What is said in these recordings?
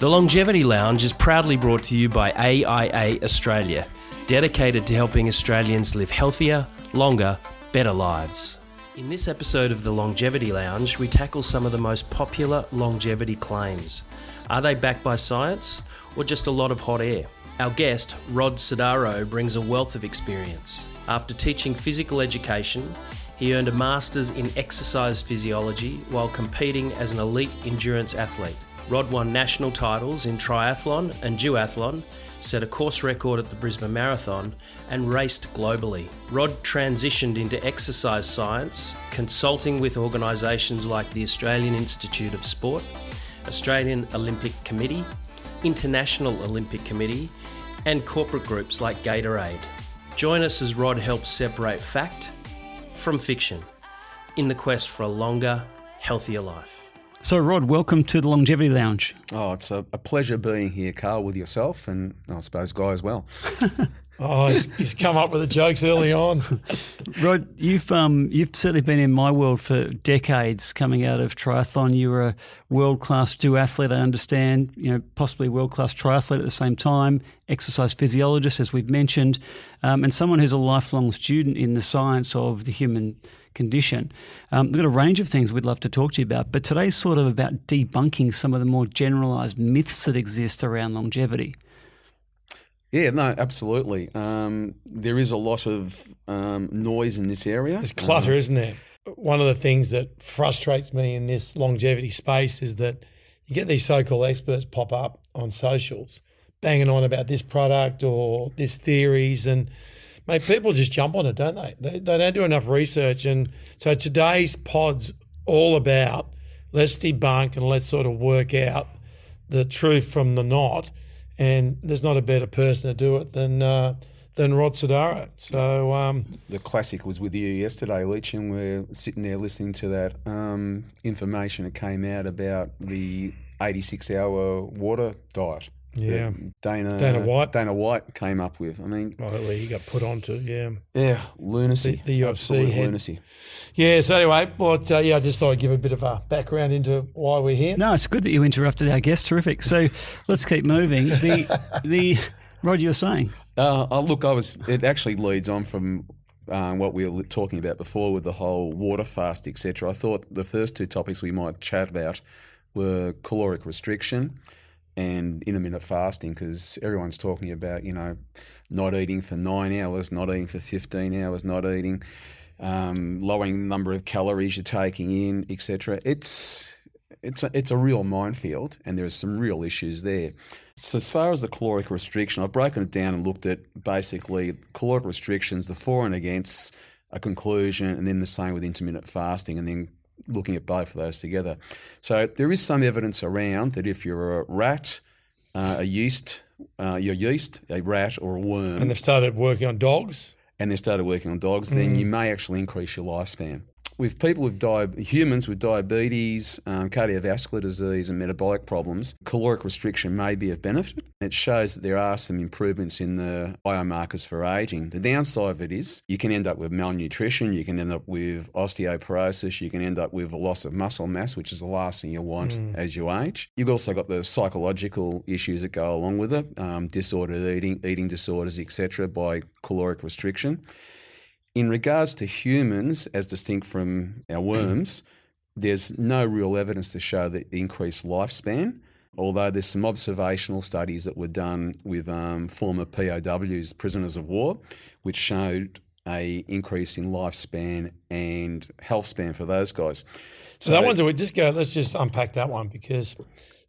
The Longevity Lounge is proudly brought to you by AIA Australia, dedicated to helping Australians live healthier, longer, better lives. In this episode of the Longevity Lounge, we tackle some of the most popular longevity claims. Are they backed by science or just a lot of hot air? Our guest, Rod Cedaro, brings a wealth of experience. After teaching physical education, he earned a master's in exercise physiology while competing as an elite endurance athlete. Rod won national titles in triathlon and duathlon, set a course record at the Brisbane Marathon, and raced globally. Rod transitioned into exercise science, consulting with organisations like the Australian Institute of Sport, Australian Olympic Committee, International Olympic Committee, and corporate groups like Gatorade. Join us as Rod helps separate fact from fiction in the quest for a longer, healthier life. So, Rod, welcome to the Longevity Lounge. Oh, it's a pleasure being here, Carl, with yourself and I suppose Guy as well. He's come up with the jokes early on. Rod, you've certainly been in my world for decades. Coming out of triathlon, you were a world-class duathlete, I understand. Possibly a world-class triathlete at the same time. Exercise physiologist, as we've mentioned, and someone who's a lifelong student in the science of the human condition. We've got a range of things we'd love to talk to you about, but today's sort of about debunking some of the more generalised myths that exist around longevity. Yeah, no, absolutely. There is a lot of noise in this area. There's clutter, isn't there? One of the things that frustrates me in this longevity space is that you get these so-called experts pop up on socials banging on about this product or this theories, and mate, people just jump on it, don't they? They don't do enough research. And so today's pod's all about let's debunk and let's sort of work out the truth from the not. And there's not a better person to do it than Rod Cedaro. So the classic was with you yesterday, Leach, and we're sitting there listening to that information that came out about the 86-hour water diet. Yeah, Dana White came up with. I mean, he got put onto. Yeah, lunacy. The UFC absolute head. Lunacy. Yeah. So anyway, I just thought I'd give a bit of a background into why we're here. No, it's good that you interrupted our guest. Terrific. So let's keep moving. The Rod, you were saying. Look, it actually leads on from what we were talking about before with the whole water fast, etc. I thought the first two topics we might chat about were caloric restriction and intermittent fasting, because everyone's talking about, not eating for 9 hours, not eating for 15 hours, not eating, lowering the number of calories you're taking in, etc. It's a real minefield, and there's some real issues there. So as far as the caloric restriction, I've broken it down and looked at basically caloric restrictions, the for and against, a conclusion, and then the same with intermittent fasting, and then looking at both of those together. So there is some evidence around that if you're a rat, a rat or a worm. And they've started working on dogs. Then you may actually increase your lifespan. With people with humans with diabetes, cardiovascular disease and metabolic problems, caloric restriction may be of benefit. It shows that there are some improvements in the biomarkers for ageing. The downside of it is you can end up with malnutrition, you can end up with osteoporosis, you can end up with a loss of muscle mass, which is the last thing you want as you age. You've also got the psychological issues that go along with it, disordered eating disorders, etc., by caloric restriction. In regards to humans, as distinct from our worms, there's no real evidence to show the increased lifespan, although there's some observational studies that were done with former POWs, prisoners of war, which showed a increase in lifespan and health span for those guys. So that one's let's just unpack that one, because,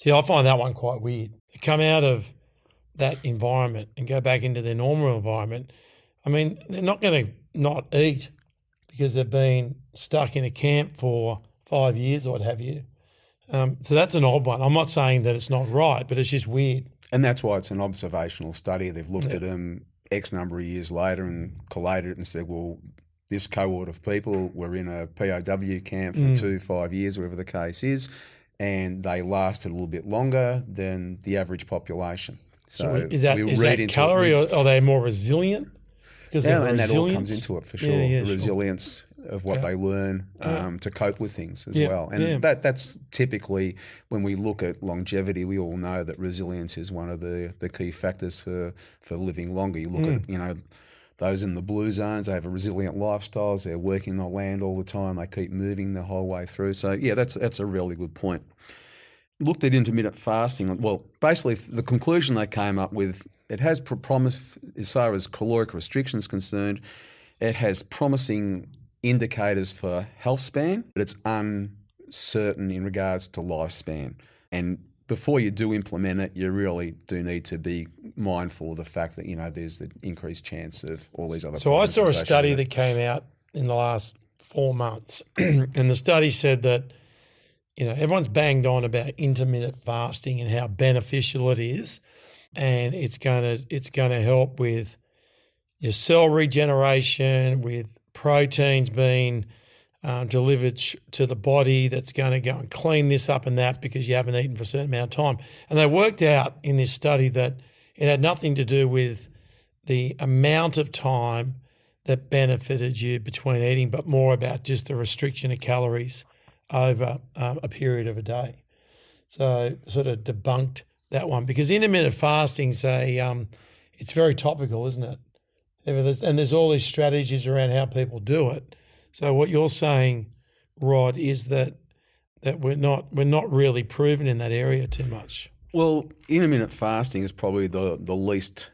I find that one quite weird. To come out of that environment and go back into their normal environment, I mean, they're not going to not eat because they've been stuck in a camp for 5 years or what have you. So that's an odd one. I'm not saying that it's not right, but it's just weird. And that's why it's an observational study. They've looked at them X number of years later and collated it and said, well, this cohort of people were in a POW camp for 5 years, whatever the case is, and they lasted a little bit longer than the average population. So is that calorie, or are they more resilient? Yeah, and that all comes into it for sure. Yeah, the resilience of what they learn to cope with things as well. And that's typically, when we look at longevity, we all know that resilience is one of the key factors for living longer. You look at, those in the blue zones, they have a resilient lifestyles, they're working on land all the time, they keep moving the whole way through. So, that's a really good point. Looked at intermittent fasting. Well, basically, the conclusion they came up with, it has promise as far as caloric restriction is concerned. It has promising indicators for health span, but it's uncertain in regards to lifespan. And before you do implement it, you really do need to be mindful of the fact that, there's the increased chance of all these other So I problems saw a associated study with it. that came out in the last 4 months, and the study said that, everyone's banged on about intermittent fasting and how beneficial it is, and it's going to help with your cell regeneration, with proteins being delivered to the body that's going to go and clean this up and that because you haven't eaten for a certain amount of time. And they worked out in this study that it had nothing to do with the amount of time that benefited you between eating, but more about just the restriction of calories over a period of a day. So sort of debunked that one, because intermittent fasting, it's very topical, isn't it? And there's all these strategies around how people do it. So what you're saying, Rod, is that we're not really proven in that area too much. Well, intermittent fasting is probably the least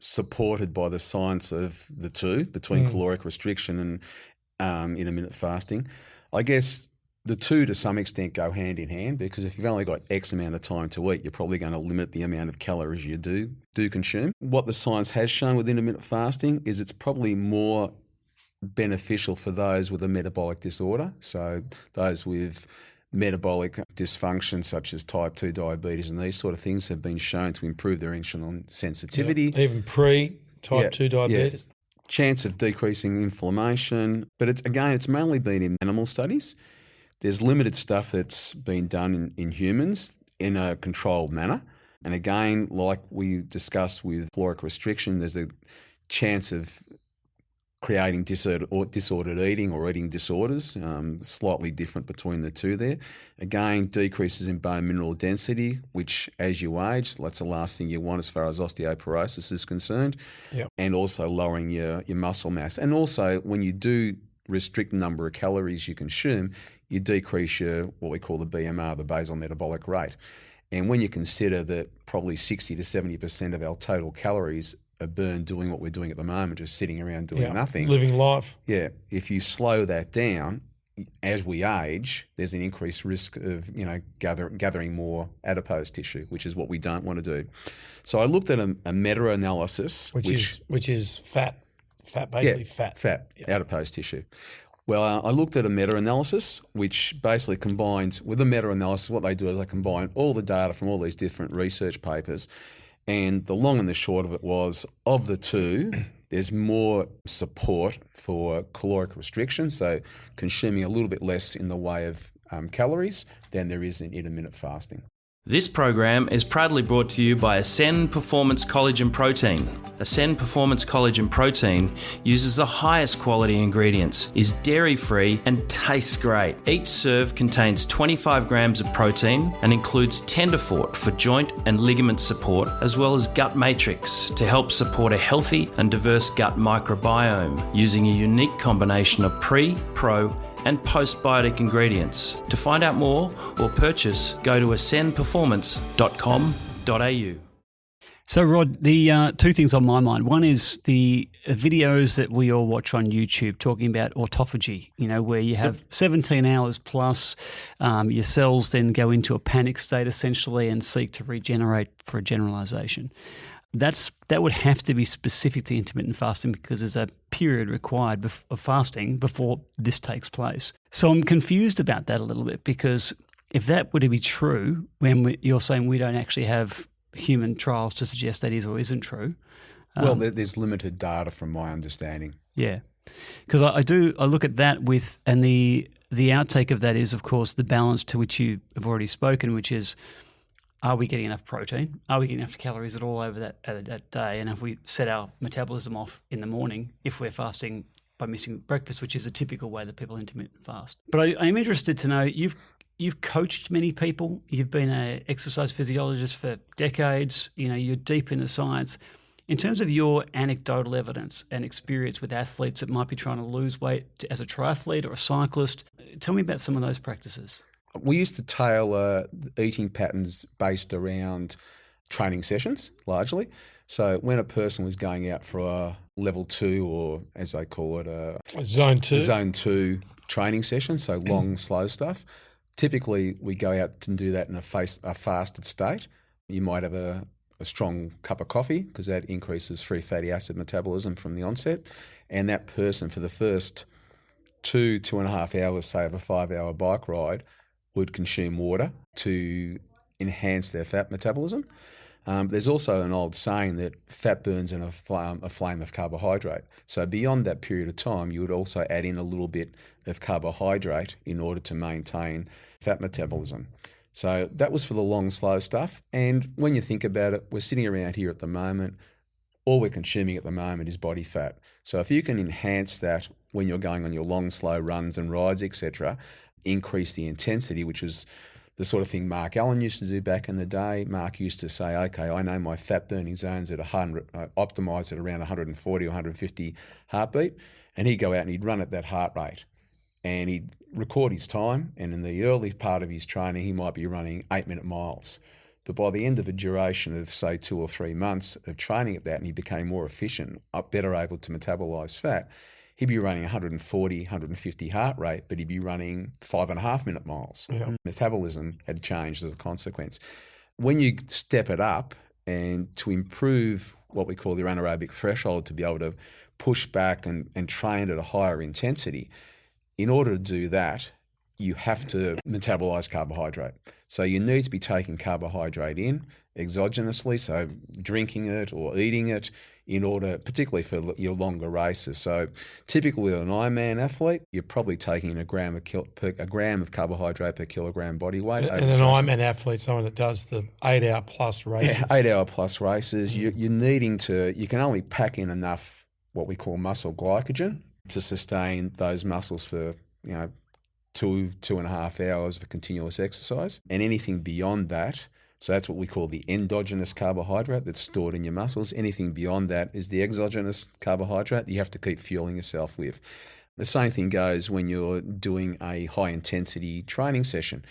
supported by the science of the two, between caloric restriction and intermittent fasting. I guess the two to some extent go hand in hand, because if you've only got X amount of time to eat, you're probably going to limit the amount of calories you do consume. What the science has shown with intermittent fasting is it's probably more beneficial for those with a metabolic disorder. So those with metabolic dysfunction such as type 2 diabetes and these sort of things have been shown to improve their insulin sensitivity. Yeah, even pre-type 2 diabetes. Yeah. Chance of decreasing inflammation. But it's mainly been in animal studies. There's limited stuff that's been done in humans in a controlled manner. And again, like we discussed with caloric restriction, there's a chance of creating disordered eating or eating disorders, slightly different between the two there. Again, decreases in bone mineral density, which as you age, that's the last thing you want as far as osteoporosis is concerned. Yep. And also lowering your muscle mass. And also when you do restrict the number of calories you consume, you decrease your, what we call the BMR, the basal metabolic rate. And when you consider that probably 60 to 70% of our total calories are burned doing what we're doing at the moment, just sitting around doing nothing. Living life. Yeah. If you slow that down, as we age, there's an increased risk of, gathering more adipose tissue, which is what we don't want to do. So I looked at a meta-analysis. Which is fat. Basically fat. Adipose tissue. Well, I looked at a meta-analysis, which basically combines, with a meta-analysis, what they do is they combine all the data from all these different research papers. And the long and the short of it was, of the two, there's more support for caloric restriction, so consuming a little bit less in the way of calories than there is in intermittent fasting. This program is proudly brought to you by Ascend Performance Collagen Protein. Ascend Performance Collagen Protein uses the highest quality ingredients, is dairy-free and tastes great. Each serve contains 25 grams of protein and includes Tenderfort for joint and ligament support, as well as Gut Matrix to help support a healthy and diverse gut microbiome, using a unique combination of pre, pro, and postbiotic ingredients. To find out more or purchase, go to ascendperformance.com.au. So, Rod, the two things on my mind. One is the videos that we all watch on YouTube talking about autophagy, where you have 17 hours plus, your cells then go into a panic state essentially and seek to regenerate for a generalization. That would have to be specific to intermittent fasting, because there's a period required of fasting before this takes place. So I'm confused about that a little bit, because if that were to be true, when you're saying we don't actually have human trials to suggest that is or isn't true. Well, there's limited data from my understanding. Yeah, because I look at that and the outtake of that is, of course, the balance to which you have already spoken, which is, are we getting enough protein? Are we getting enough calories at all over that day? And if we set our metabolism off in the morning, if we're fasting by missing breakfast, which is a typical way that people intermittent fast. But I'm interested to know, you've coached many people. You've been an exercise physiologist for decades. You're deep in the science. In terms of your anecdotal evidence and experience with athletes that might be trying to lose weight as a triathlete or a cyclist, tell me about some of those practices. We used to tailor eating patterns based around training sessions, largely. So when a person was going out for a level 2, or as they call it, a zone 2 training session, so long, slow stuff, typically we go out and do that in a fasted state. You might have a strong cup of coffee because that increases free fatty acid metabolism from the onset. And that person, for the first 2.5 hours, say, of a 5-hour bike ride, would consume water to enhance their fat metabolism. There's also an old saying that fat burns in a flame of carbohydrate. So beyond that period of time, you would also add in a little bit of carbohydrate in order to maintain fat metabolism. So that was for the long, slow stuff. And when you think about it, we're sitting around here at the moment, all we're consuming at the moment is body fat. So if you can enhance that when you're going on your long, slow runs and rides, etc., increase the intensity, which was the sort of thing Mark Allen used to do back in the day. Mark used to say, okay, I know my fat burning zone's at 100, optimised at around 140 or 150 heartbeat, and he'd go out and he'd run at that heart rate. And he'd record his time, and in the early part of his training, he might be running 8-minute miles. But by the end of a duration of, say, 2 or 3 months of training at that, and he became more efficient, better able to metabolise fat, he'd be running 140, 150 heart rate, but he'd be running 5.5-minute miles. Yeah. Metabolism had changed as a consequence. When you step it up, and to improve what we call the anaerobic threshold, to be able to push back and train at a higher intensity, in order to do that, you have to metabolize carbohydrate. So you need to be taking carbohydrate in exogenously, so drinking it or eating it, in order, particularly for your longer races. So typically with an Ironman athlete, you're probably taking a gram of carbohydrate per kilogram body weight. And an Ironman athlete, someone that does the 8-hour plus races. Yeah, 8-hour plus races. You're needing to, you can only pack in enough what we call muscle glycogen to sustain those muscles for, 2.5 hours of continuous exercise. And anything beyond that, so that's what we call the endogenous carbohydrate that's stored in your muscles. Anything beyond that is the exogenous carbohydrate that you have to keep fueling yourself with. The same thing goes when you're doing a high-intensity training session.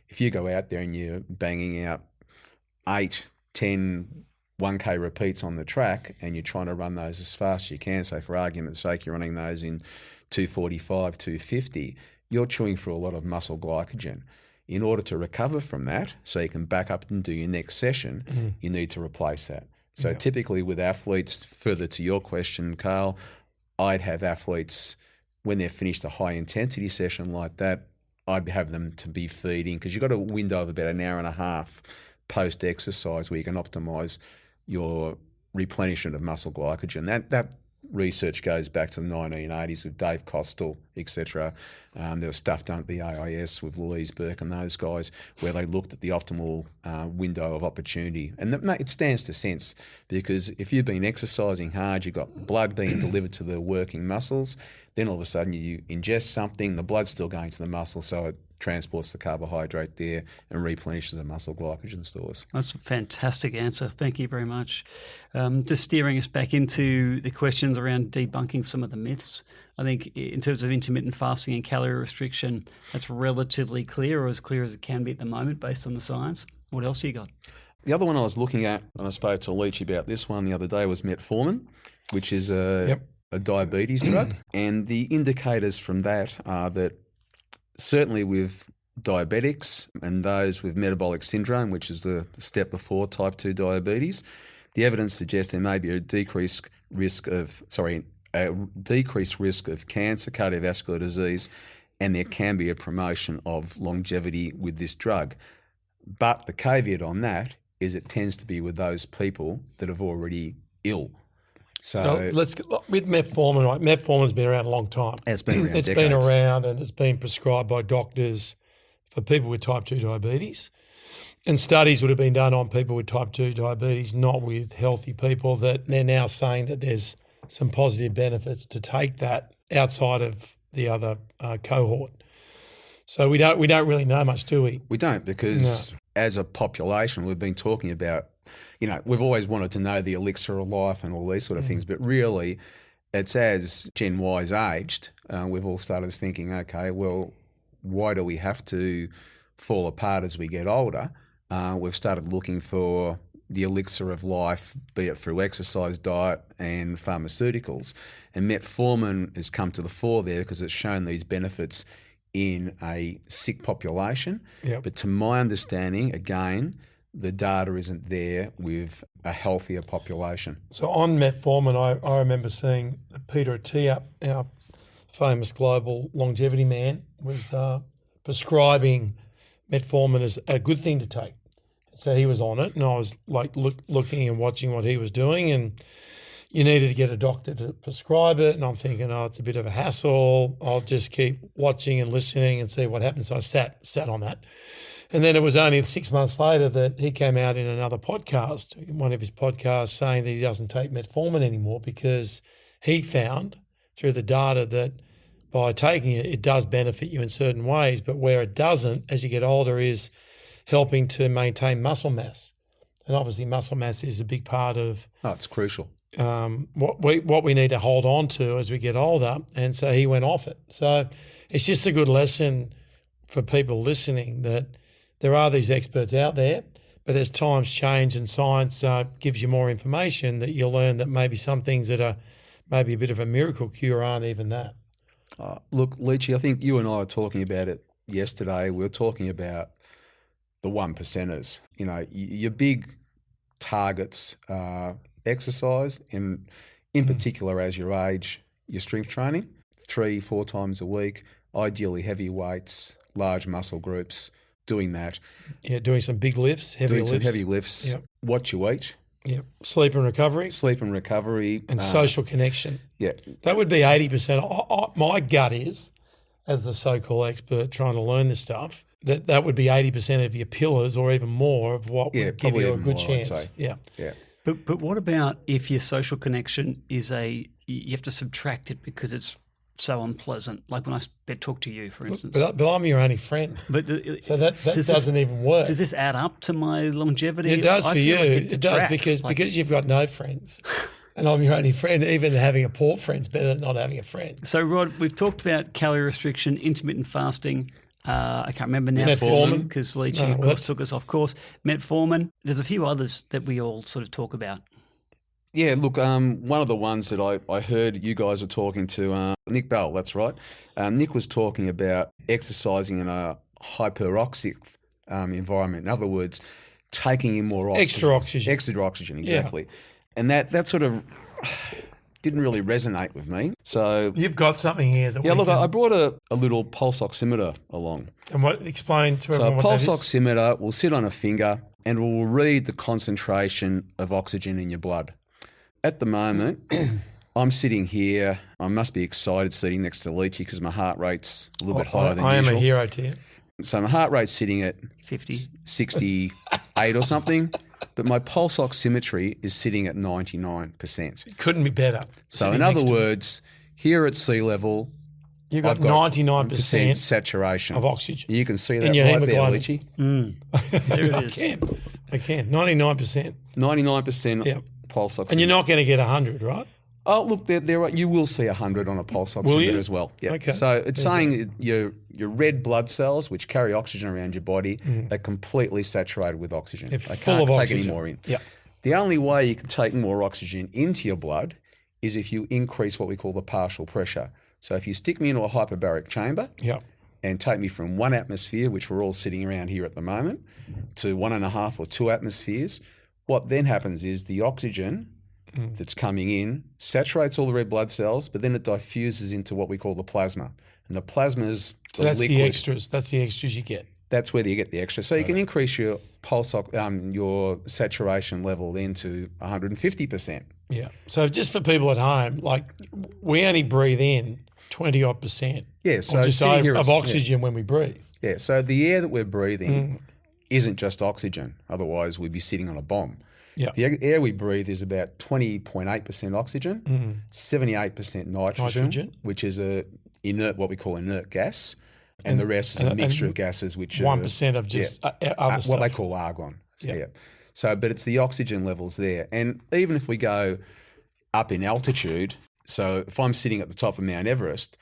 If you go out there and you're banging out 8, 10, 1K repeats on the track and you're trying to run those as fast as you can, so for argument's sake, you're running those in 245, 250, you're chewing through a lot of muscle glycogen. In order to recover from that, so you can back up and do your next session, you need to replace that. So typically with athletes, further to your question, Carl, I'd have athletes, when they've finished a high-intensity session like that, I'd have them to be feeding, because you've got a window of about an hour and a half post-exercise where you can optimise your replenishment of muscle glycogen. That research goes back to the 1980s with Dave Costal, etc. There was stuff done at the AIS with Louise Burke and those guys where they looked at the optimal window of opportunity. And it stands to sense, because if you've been exercising hard, you've got blood being delivered to the working muscles, then all of a sudden you ingest something, the blood's still going to the muscle, so it transports the carbohydrate there and replenishes the muscle glycogen stores. That's a fantastic answer. Thank you very much. Just steering us back into the questions around debunking some of the myths. I think in terms of intermittent fasting and calorie restriction, that's relatively clear, or as clear as it can be at the moment based on the science. What else do you got? The other one I was looking at, and I spoke to Leach about this one the other day, was metformin, which is a diabetes drug. And the indicators from that are that certainly with diabetics and those with metabolic syndrome, which is the step before type 2 diabetes, the evidence suggests there may be a decreased risk of cancer, cardiovascular disease, and there can be a promotion of longevity with this drug. But the caveat on that is it tends to be with those people that are already ill. So let's with metformin. Right? Metformin's been around a long time. It's been around. It's been around, and it's been prescribed by doctors for people with type 2 diabetes. And studies would have been done on people with type 2 diabetes, not with healthy people. That they're now saying that there's some positive benefits to take that outside of the other cohort. So we don't really know much, do we? We don't, because as a population, we've been talking about, we've always wanted to know the elixir of life and all these sort of things, but really it's as Gen Y's aged, we've all started thinking, okay, well, why do we have to fall apart as we get older? We've started looking for the elixir of life, be it through exercise, diet and pharmaceuticals. And metformin has come to the fore there because it's shown these benefits in a sick population. Yep. But to my understanding, again, the data isn't there with a healthier population. So on metformin, I remember seeing Peter Attia, our famous global longevity man, was prescribing metformin as a good thing to take. So he was on it, and I was like looking and watching what he was doing, and you needed to get a doctor to prescribe it. And I'm thinking, it's a bit of a hassle. I'll just keep watching and listening and see what happens. So I sat on that. And then it was only 6 months later that he came out in another podcast, one of his podcasts, saying that he doesn't take metformin anymore because he found through the data that by taking it, it does benefit you in certain ways, but where it doesn't as you get older is helping to maintain muscle mass. And obviously muscle mass is a big part of it's crucial. What we need to hold on to as we get older. And so he went off it. So it's just a good lesson for people listening that there are these experts out there, but as times change and science gives you more information, that you'll learn that maybe some things that are maybe a bit of a miracle cure aren't even that. Look, Leachy, I think you and I were talking about it yesterday. We were talking about the 1%ers. Your big targets are exercise, and in particular as you age, your strength training, 3-4 times a week, ideally heavy weights, large muscle groups, doing that. Yeah, doing some big lifts, some heavy lifts. Yep. What you eat. Yep. Sleep and recovery. And social connection. Yeah. That would be 80%. My gut is, as the so-called expert trying to learn this stuff, that would be 80% of your pillars or even more of what would give you a good chance. Yeah. But what about if your social connection is you have to subtract it because it's so unpleasant? Like when I talk to you, for instance. But I'm your only friend. So that doesn't even work. Does this add up to my longevity? It does for you. Like it does because you've got no friends. And I'm your only friend. Even having a poor friend's better than not having a friend. So, Rod, we've talked about calorie restriction, intermittent fasting. I can't remember now. Metformin. Because Leachy, of course, took us off course. Metformin. There's a few others that we all sort of talk about. Yeah, look, one of the ones that I heard you guys were talking to, Nick Bell, that's right. Nick was talking about exercising in a hyperoxic environment. In other words, taking in more oxygen. Extra oxygen, exactly. Yeah. And that sort of didn't really resonate with me. So you've got something here that I brought a little pulse oximeter along. And explain to everyone what that is? So a pulse oximeter will sit on a finger and it will read the concentration of oxygen in your blood. At the moment, I'm sitting here. I must be excited sitting next to Leachy because my heart rate's a little bit higher than usual. I am a hero to you. So my heart rate's sitting at 50, 68 or something, but my pulse oximetry is sitting at 99%. It couldn't be better. So in other words, here at sea level, you've got 99% saturation of oxygen. You can see that in your right hemoglobin. there, Leachy. There it is. I can. 99%. 99% yep. pulse oximeter. And you're not going to get 100, right? Oh, look, you will see 100 on a pulse oximeter as well. Yeah. Okay. So it's saying your red blood cells, which carry oxygen around your body, are completely saturated with oxygen. They're they full can't of take oxygen. any more in. Yeah. The only way you can take more oxygen into your blood is if you increase what we call the partial pressure. So if you stick me into a hyperbaric chamber and take me from 1 atmosphere, which we're all sitting around here at the moment, to 1.5 or 2 atmospheres, what then happens is the oxygen that's coming in saturates all the red blood cells, but then it diffuses into what we call the plasma. And the plasma's that's liquid. The extras. That's the extras you get. That's where you get the extra. So you can increase your pulse, your saturation level then to 150%. Yeah. So just for people at home, like we only breathe in 20-odd%. Yeah. So of oxygen when we breathe. Yeah. So the air that we're breathing isn't just oxygen. Otherwise, we'd be sitting on a bomb. Yeah. The air we breathe is about 20.8% oxygen, 78% nitrogen, which is what we call inert gas, and the rest is a mixture of gases, which 1% of just other stuff. What they call argon. Yeah. So, but it's the oxygen levels there. And even if we go up in altitude, so if I'm sitting at the top of Mount Everest,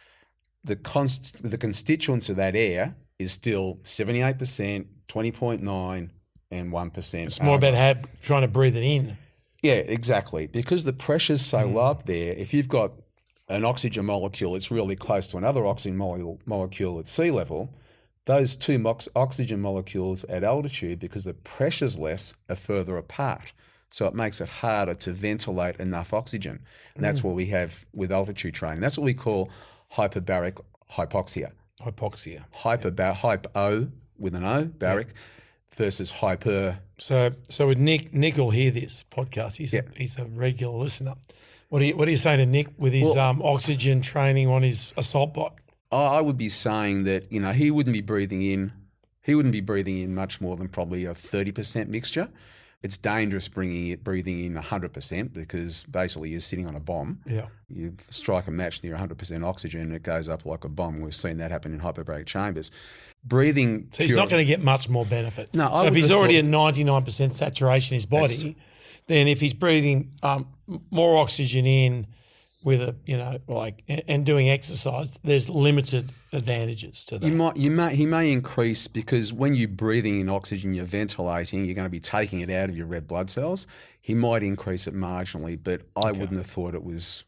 the constituents of that air is still 78%, 20.9%, and 1%. It's more about trying to breathe it in. Yeah, exactly. Because the pressure's so low up there, if you've got an oxygen molecule that's really close to another oxygen molecule at sea level, those two oxygen molecules at altitude, because the pressure's less, are further apart. So it makes it harder to ventilate enough oxygen. And that's what we have with altitude training. That's what we call hyperbaric hypoxia. Hypo with an O, baric, versus hyper. So with Nick will hear this podcast. He's a regular listener. What are you saying to Nick with his oxygen training on his assault bike? I would be saying that he wouldn't be breathing in. He wouldn't be breathing in much more than probably a 30% mixture. It's dangerous breathing in 100% because basically you're sitting on a bomb. Yeah. You strike a match near 100% oxygen and it goes up like a bomb. We've seen that happen in hyperbaric chambers. Breathing. So he's not going to get much more benefit. No, so if he's already at 99% saturation in his body, then if he's breathing more oxygen in with and doing exercise, there's limited advantages to that. He may increase because when you're breathing in oxygen, you're ventilating, you're going to be taking it out of your red blood cells. He might increase it marginally, but I wouldn't have thought it was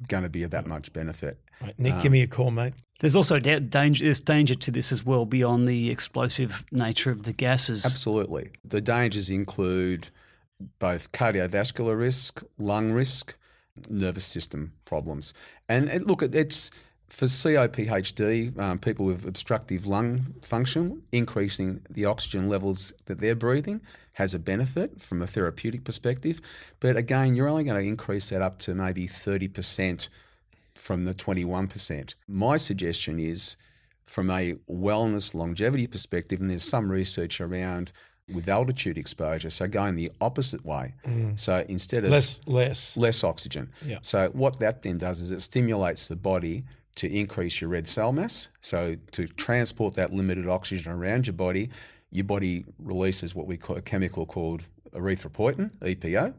going to be of that much benefit. Right, Nick, give me a call, mate. There's also danger to this as well beyond the explosive nature of the gases. Absolutely. The dangers include both cardiovascular risk, lung risk, nervous system problems. And it's for COPD, people with obstructive lung function, increasing the oxygen levels that they're breathing has a benefit from a therapeutic perspective. But again, you're only going to increase that up to maybe 30% from the 21%. My suggestion is from a wellness longevity perspective, and there's some research around with altitude exposure, so going the opposite way. So instead of less oxygen. Yeah. So what that then does is it stimulates the body to increase your red cell mass. So to transport that limited oxygen around your body releases what we call a chemical called erythropoietin, EPO,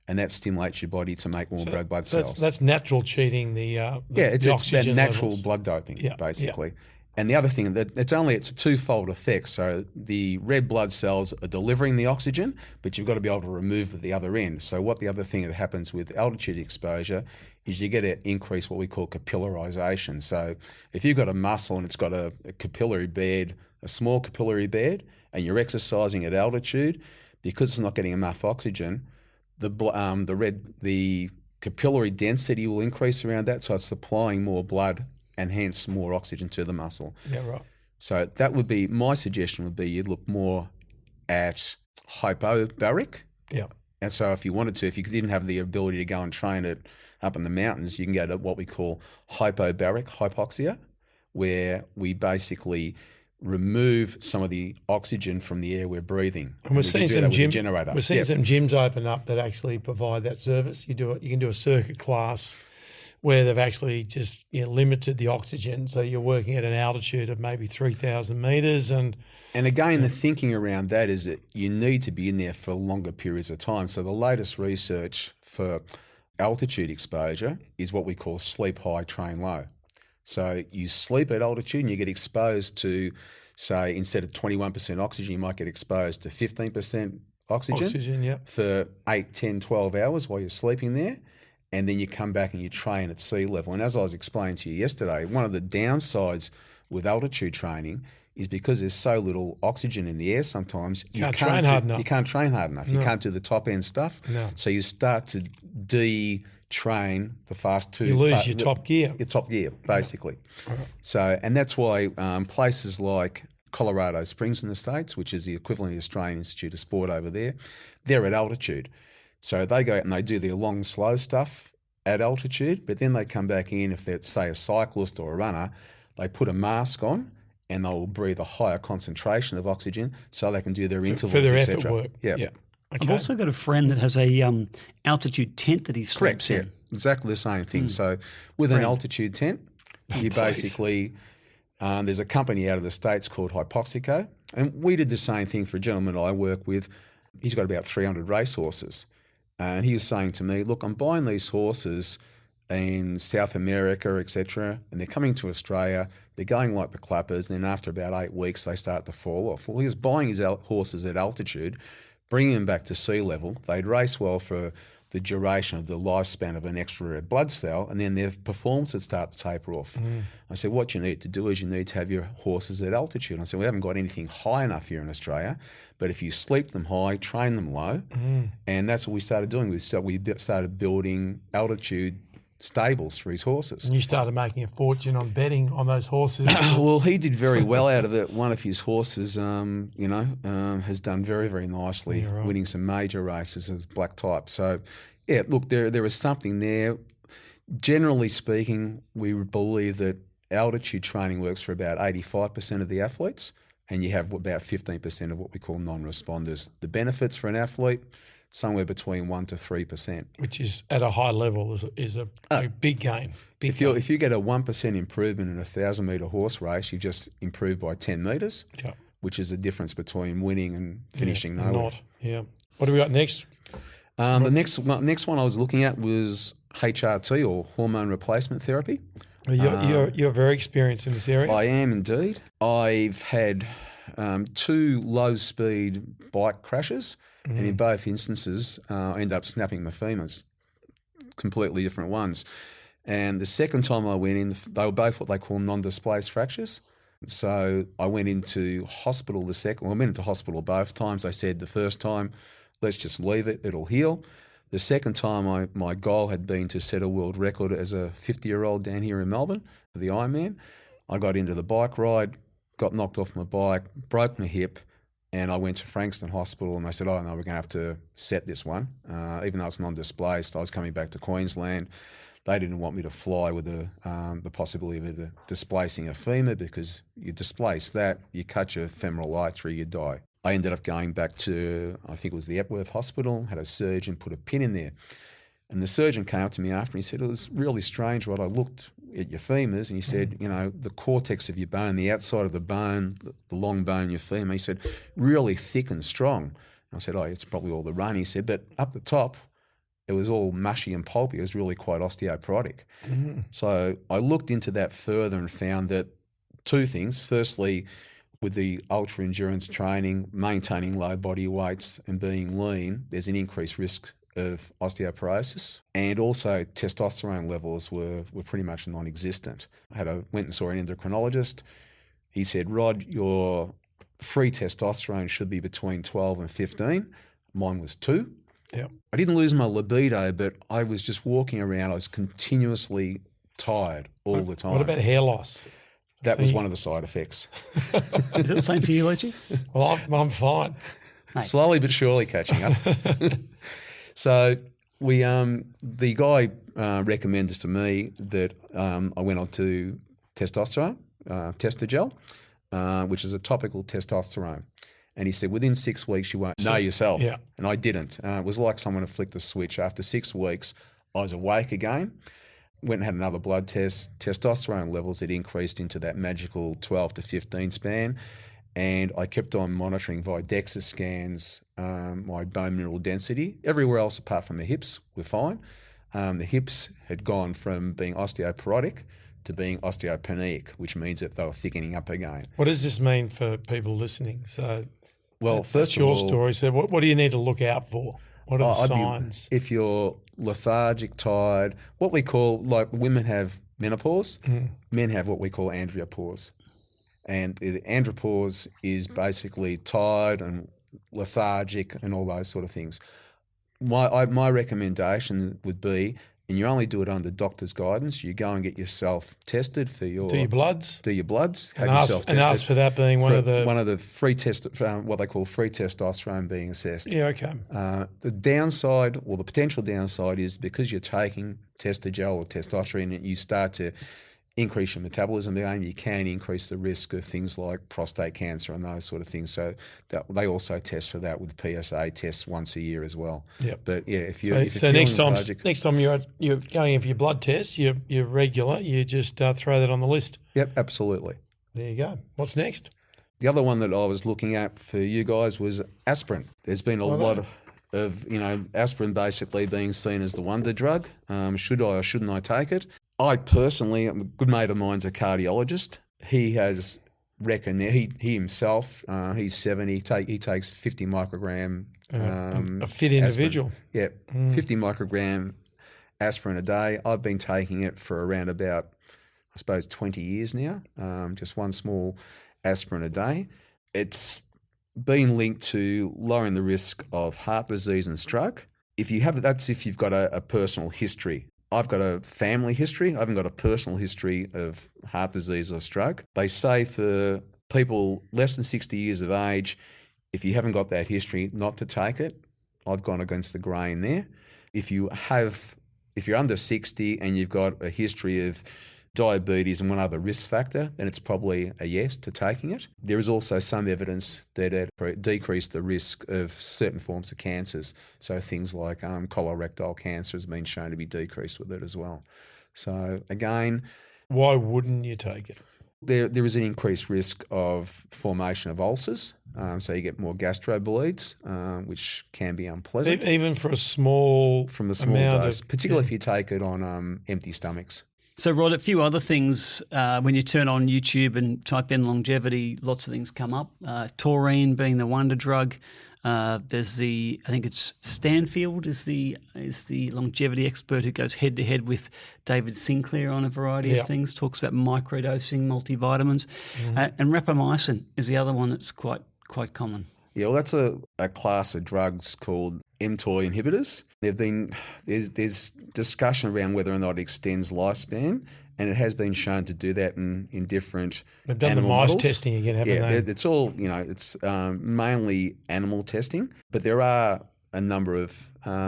and that stimulates your body to make more red blood cells. That's natural cheating it's oxygen natural levels. blood doping, basically. Yeah. And the other thing, it's a twofold effect. So the red blood cells are delivering the oxygen, but you've got to be able to remove at the other end. So what the other thing that happens with altitude exposure is you get an increase what we call capillarization. So if you've got a muscle and it's got a capillary bed, a small capillary bed, and you're exercising at altitude, because it's not getting enough oxygen, the capillary density will increase around that, so it's supplying more blood and hence more oxygen to the muscle. Yeah, right. So that would be, my suggestion would be you'd look more at hypobaric. Yeah. And so if you didn't have the ability to go and train it up in the mountains, you can go to what we call hypobaric hypoxia, where we basically remove some of the oxygen from the air we're breathing. And we're seeing some generator. We're seeing some gyms open up that actually provide that service. You can do a circuit class where they've actually just limited the oxygen, so you're working at an altitude of maybe 3,000 metres. And again, the thinking around that is that you need to be in there for longer periods of time. So the latest research for altitude exposure is what we call sleep high, train low. So you sleep at altitude and you get exposed to, say, instead of 21% oxygen, you might get exposed to 15% oxygen for 8, 10, 12 hours while you're sleeping there. And then you come back and you train at sea level. And as I was explaining to you yesterday, one of the downsides with altitude training is because there's so little oxygen in the air sometimes, you can't train hard enough. You can't train hard enough. No. You can't do the top end stuff. No. So you start to de-train the fast two. You lose your top gear. Your top gear, basically. Right. So, and that's why places like Colorado Springs in the States, which is the equivalent of the Australian Institute of Sport over there, they're at altitude. So they go out and they do their long, slow stuff at altitude, but then they come back in, if they're, say, a cyclist or a runner, they put a mask on and they'll breathe a higher concentration of oxygen so they can do their intervals, for their etc. effort work. Yeah. I've also got a friend that has a altitude tent that he sleeps Correct, in. exactly the same thing. So with an altitude tent, you basically, there's a company out of the States called Hypoxico, and we did the same thing for a gentleman I work with. He's got about 300 racehorses. And he was saying to me, look, I'm buying these horses in South America, etc., and they're coming to Australia. They're going like the clappers, and then after about 8 weeks, they start to fall off. Well, he was buying his horses at altitude, bringing them back to sea level. They'd race well for the duration of the lifespan of an extra red blood cell, and then their performance would start to taper off. I said, what you need to do is you need to have your horses at altitude. I said, we haven't got anything high enough here in Australia, but if you sleep them high, train them low, and that's what we started doing. We started building altitude stables for his horses. And you started making a fortune on betting on those horses. Well, he did very well out of it. One of his horses, has done very, very nicely, winning some major races as black type. So, yeah, look, there is something there. Generally speaking, we believe that altitude training works for about 85% of the athletes, and you have about 15% of what we call non-responders. The benefits for an athlete, somewhere between 1% to 3%. Which is at a high level is a big gain. If you get a 1% improvement in a 1,000-metre horse race, you just improve by 10 metres, which is the difference between winning and finishing nowhere. What do we got next? The next one I was looking at was HRT, or hormone replacement therapy. You're very experienced in this area. I am indeed. I've had 2 low-speed bike crashes, and in both instances, I ended up snapping my femurs, completely different ones. And the second time I went in, they were both what they call non-displaced fractures. So I went into hospital I went into hospital both times. They said the first time, let's just leave it, it'll heal. The second time, my goal had been to set a world record as a 50-year-old down here in Melbourne for the Ironman. I got into the bike ride, got knocked off my bike, broke my hip, and I went to Frankston Hospital, and they said, oh, no, we're going to have to set this one. Even though it's non-displaced, I was coming back to Queensland. They didn't want me to fly with the possibility of displacing a femur, because you displace that, you cut your femoral artery, you die. I ended up going back to, I think it was the Epworth Hospital, had a surgeon put a pin in there. And the surgeon came up to me after and he said, it was really strange, Rod. I looked at your femurs and he said, the cortex of your bone, the outside of the bone, the long bone, your femur, he said, really thick and strong. And I said, oh, it's probably all the run. He said, but up the top, it was all mushy and pulpy. It was really quite osteoporotic. So I looked into that further and found that 2 things. Firstly, with the ultra-endurance training, maintaining low body weights and being lean, there's an increased risk of osteoporosis, and also testosterone levels were pretty much non-existent. I went and saw an endocrinologist. He said, Rod, your free testosterone should be between 12 and 15. Mine was 2. Yep. I didn't lose my libido, but I was just walking around. I was continuously tired all the time. What about hair loss? That was one of the side effects. Is it the same for you, Leggy? Well, I'm fine. Slowly but surely catching up. So the guy recommended to me that I went on to testosterone, Testogel, which is a topical testosterone. And he said, within 6 weeks, you won't know yourself. Yeah. And I didn't. It was like someone had flicked a switch. After 6 weeks, I was awake again. Went and had another blood test. Testosterone levels had increased into that magical 12 to 15 span. And I kept on monitoring via DEXA scans my bone mineral density. Everywhere else apart from the hips were fine. The hips had gone from being osteoporotic to being osteopenic, which means that they were thickening up again. What does this mean for people listening? So, well, that's your story. So what do you need to look out for? What are the signs? If you're lethargic, tired, what we call, like women have menopause, men have what we call andropause. And the andropause is basically tired and lethargic and all those sort of things. My recommendation would be, and you only do it under doctor's guidance, you go and get yourself tested for your... Do your bloods. Have yourself tested. And ask for that being one of the free test, what they call free testosterone being assessed. Yeah, okay. The downside, or the potential downside, is because you're taking Testogel or testosterone, you start to increase your metabolism again, you can increase the risk of things like prostate cancer and those sort of things. So they also test for that with PSA tests once a year as well. Yep. But yeah, if So, you're so next time lethargic, you're going in for your blood test, you're regular, you just throw that on the list. Yep, absolutely. There you go. What's next? The other one that I was looking at for you guys was aspirin. There's been a lot of aspirin basically being seen as the wonder drug. Should I or shouldn't I take it? I personally, a good mate of mine's a cardiologist. He has reckoned he himself, he's 70, he takes 50 microgram. A fit individual. Aspirin. Yeah, 50 microgram aspirin a day. I've been taking it for around about, I suppose, 20 years now, just one small aspirin a day. It's been linked to lowering the risk of heart disease and stroke. That's if you've got a personal history. I've got a family history. I haven't got a personal history of heart disease or stroke. They say for people less than 60 years of age, if you haven't got that history, not to take it. I've gone against the grain there. If you're under 60 and you've got a history of diabetes and one other risk factor, then it's probably a yes to taking it. There is also some evidence that it decreased the risk of certain forms of cancers. So things like colorectal cancer has been shown to be decreased with it as well. So again, why wouldn't you take it? There is an increased risk of formation of ulcers. So you get more gastro-bleeds, which can be unpleasant. Even for a small dose, particularly if you take it on empty stomachs. So, Rod, a few other things. When you turn on YouTube and type in longevity, lots of things come up. Taurine being the wonder drug. There's I think it's Stanfield is the longevity expert who goes head to head with David Sinclair on a variety of things. Talks about microdosing multivitamins, and rapamycin is the other one that's quite common. Yeah, well, that's a class of drugs called mTOR inhibitors. There's discussion around whether or not it extends lifespan, and it has been shown to do that in different They've done animal the mice models. testing again, haven't they? It's all, it's mainly animal testing, but there are a number of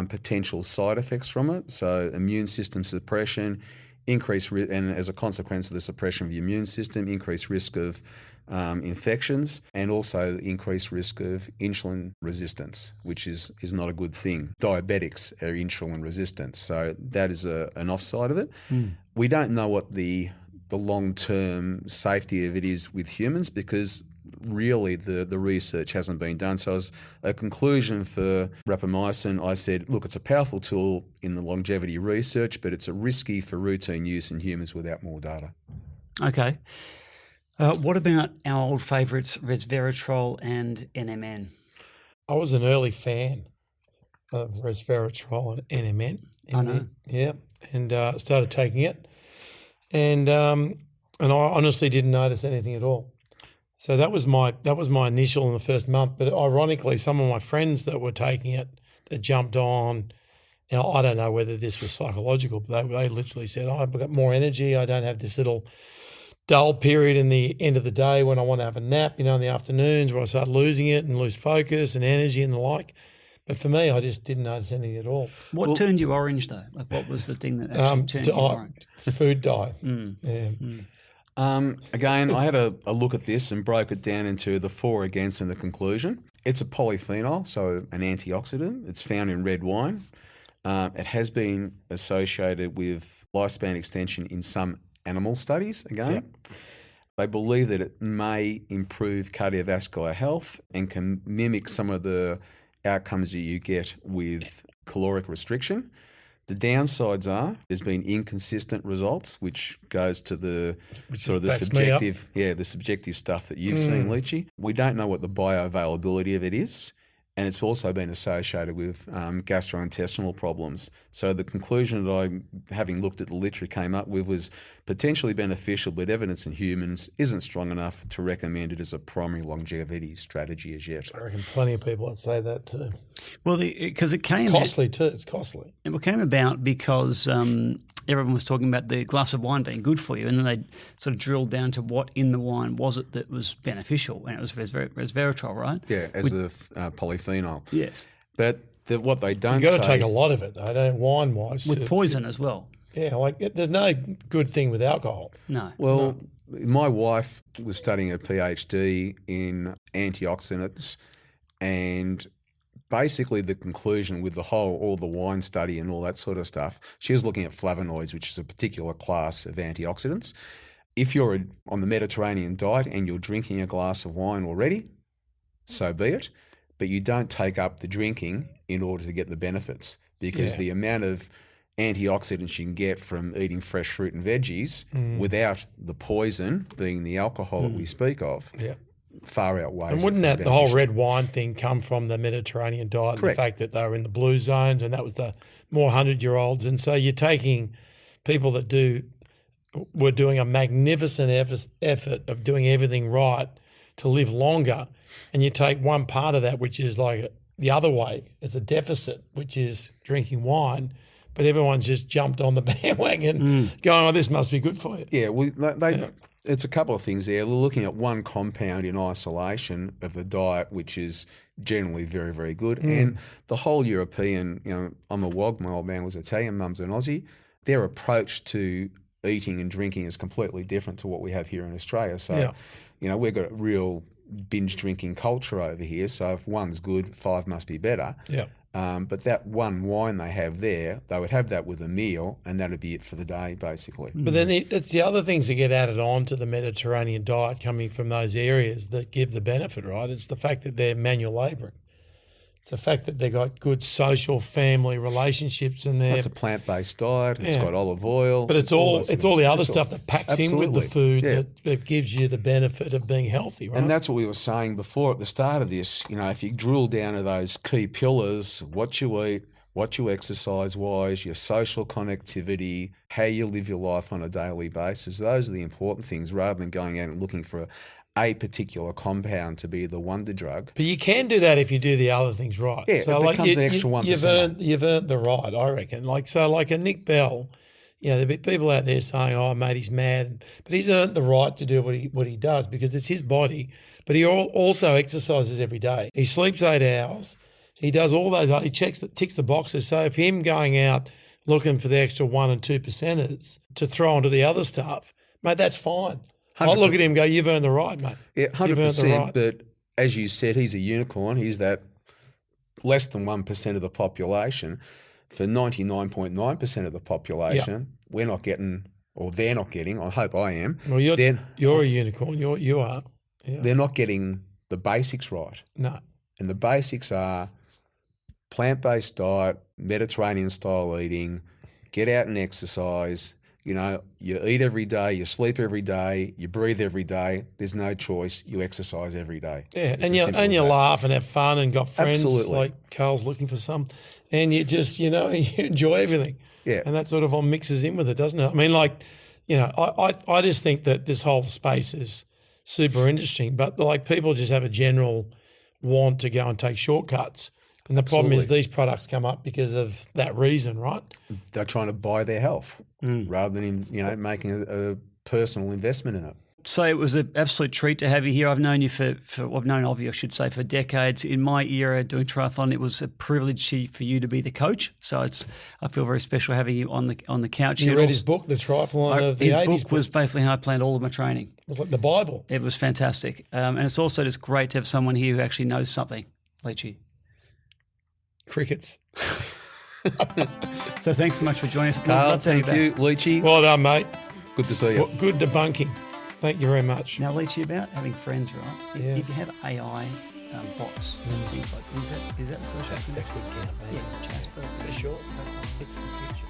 potential side effects from it. So immune system suppression, and as a consequence of the suppression of the immune system, increased risk of infections, and also increased risk of insulin resistance, which is not a good thing. Diabetics are insulin resistant, so that is an offside of it. We don't know what the long-term safety of it is with humans because really the research hasn't been done. So as a conclusion for rapamycin, I said, look, it's a powerful tool in the longevity research, but it's risky for routine use in humans without more data. Okay. What about our old favourites, resveratrol and NMN? I was an early fan of resveratrol and NMN. I know. Yeah, and started taking it, and I honestly didn't notice anything at all. So that was my initial in the first month. But ironically, some of my friends that were taking it, that jumped on. Now I don't know whether this was psychological, but they literally said, "I've got more energy. I don't have this little dull period in the end of the day when I want to have a nap, in the afternoons where I start losing it and lose focus and energy and the like." But for me, I just didn't notice anything at all. What turned you orange though? Like what was the thing that actually turned you orange? Food dye. Again, I had a look at this and broke it down into the for, against, and the conclusion. It's a polyphenol, so an antioxidant. It's found in red wine. It has been associated with lifespan extension in some animal studies, again. Yep. They believe that it may improve cardiovascular health and can mimic some of the outcomes that you get with caloric restriction. The downsides are there's been inconsistent results, which goes to the subjective stuff that you've seen, Leachy. We don't know what the bioavailability of it is. And it's also been associated with gastrointestinal problems. So the conclusion that I, having looked at the literature, came up with was potentially beneficial, but evidence in humans isn't strong enough to recommend it as a primary longevity strategy as yet. I reckon plenty of people would say that too. Well, because it's costly too. It's costly. It came about because everyone was talking about the glass of wine being good for you, and then they sort of drilled down to what in the wine was it that was beneficial, and it was resveratrol, right? Yeah, as the polyphenol. Yes. But what they don't You've got to take a lot of it, though, wine-wise. With poison as well. Yeah, there's no good thing with alcohol. No. Well, my wife was studying a PhD in antioxidants, and basically the conclusion with all the wine study and all that sort of stuff, she was looking at flavonoids, which is a particular class of antioxidants. If you're on the Mediterranean diet and you're drinking a glass of wine already, so be it, but you don't take up the drinking in order to get the benefits, because the amount of antioxidants you can get from eating fresh fruit and veggies without the poison being the alcohol that we speak of far outweighs. And wouldn't the whole red wine thing come from the Mediterranean diet? Correct. The fact that they were in the blue zones, and that was the more 100-year-olds. And so you're taking people that were doing a magnificent effort of doing everything right to live longer, and you take one part of that, which is like the other way, it's a deficit, which is drinking wine, but everyone's just jumped on the bandwagon going, oh, this must be good for you. Yeah, it's a couple of things there. We're looking at one compound in isolation of the diet, which is generally very, very good. And the whole European, I'm a WOG, my old man was Italian, mum's an Aussie. Their approach to eating and drinking is completely different to what we have here in Australia. So, we've got a real binge drinking culture over here. So if one's good, 5 must be better. Yeah. But that one wine they have there, they would have that with a meal, and that'd be it for the day, basically. But then it's the other things that get added on to the Mediterranean diet coming from those areas that give the benefit, right? It's the fact that they're manual labouring. It's the fact that they've got good social, family relationships in there. It's a plant-based diet. It's got olive oil. But it's all the other stuff that packs in with the food that gives you the benefit of being healthy, right? And that's what we were saying before at the start of this. If you drill down to those key pillars, what you eat, what you exercise-wise, your social connectivity, how you live your life on a daily basis, those are the important things, rather than going out and looking for a particular compound to be the wonder drug. But you can do that if you do the other things right. Yeah, so it becomes an extra 1%. You've earned the right, I reckon. Like a Nick Bell, there'll be people out there saying, "Oh, mate, he's mad," but he's earned the right to do what he does because it's his body. But he also exercises every day. He sleeps 8 hours. He does all those. He ticks the boxes. So if him going out looking for the extra 1% and 2% to throw onto the other stuff, mate, that's fine. I look at him and go, you've earned the right, mate. Yeah, 100%. But as you said, he's a unicorn. He's that less than 1% of the population. For 99.9% of the population, we're not getting, or they're not getting, I hope I am. Well, you're a unicorn. You are. Yeah. They're not getting the basics right. No. And the basics are plant-based diet, Mediterranean-style eating, get out and exercise. You eat every day, you sleep every day, you breathe every day. There's no choice. You exercise every day. Yeah, and you laugh and have fun and got friends. Absolutely. Like Carl's looking for some, and you just you enjoy everything. Yeah, and that sort of all mixes in with it, doesn't it? I mean, I just think that this whole space is super interesting, but people just have a general want to go and take shortcuts. And the problem is these products come up because of that reason, right? They're trying to buy their health rather than making a personal investment in it. So it was an absolute treat to have you here. I've known you I've known of you, I should say, for decades. In my era doing triathlon, it was a privilege for you to be the coach. So I feel very special having you on the couch. You read his book, The Triathlon of the 80s. His book was basically how I planned all of my training. It was like the Bible. It was fantastic. And it's also just great to have someone here who actually knows something, Leachy. Crickets. So thanks so much for joining us. Carl, thank you. Leachy. Well done, mate. Good to see you. Well, good debunking. Thank you very much. Now, Leachy, about having friends, right? Yeah. If you have AI bots and things like is that the sort of That could count, mate. Yeah, Jasper. For sure. It's the future.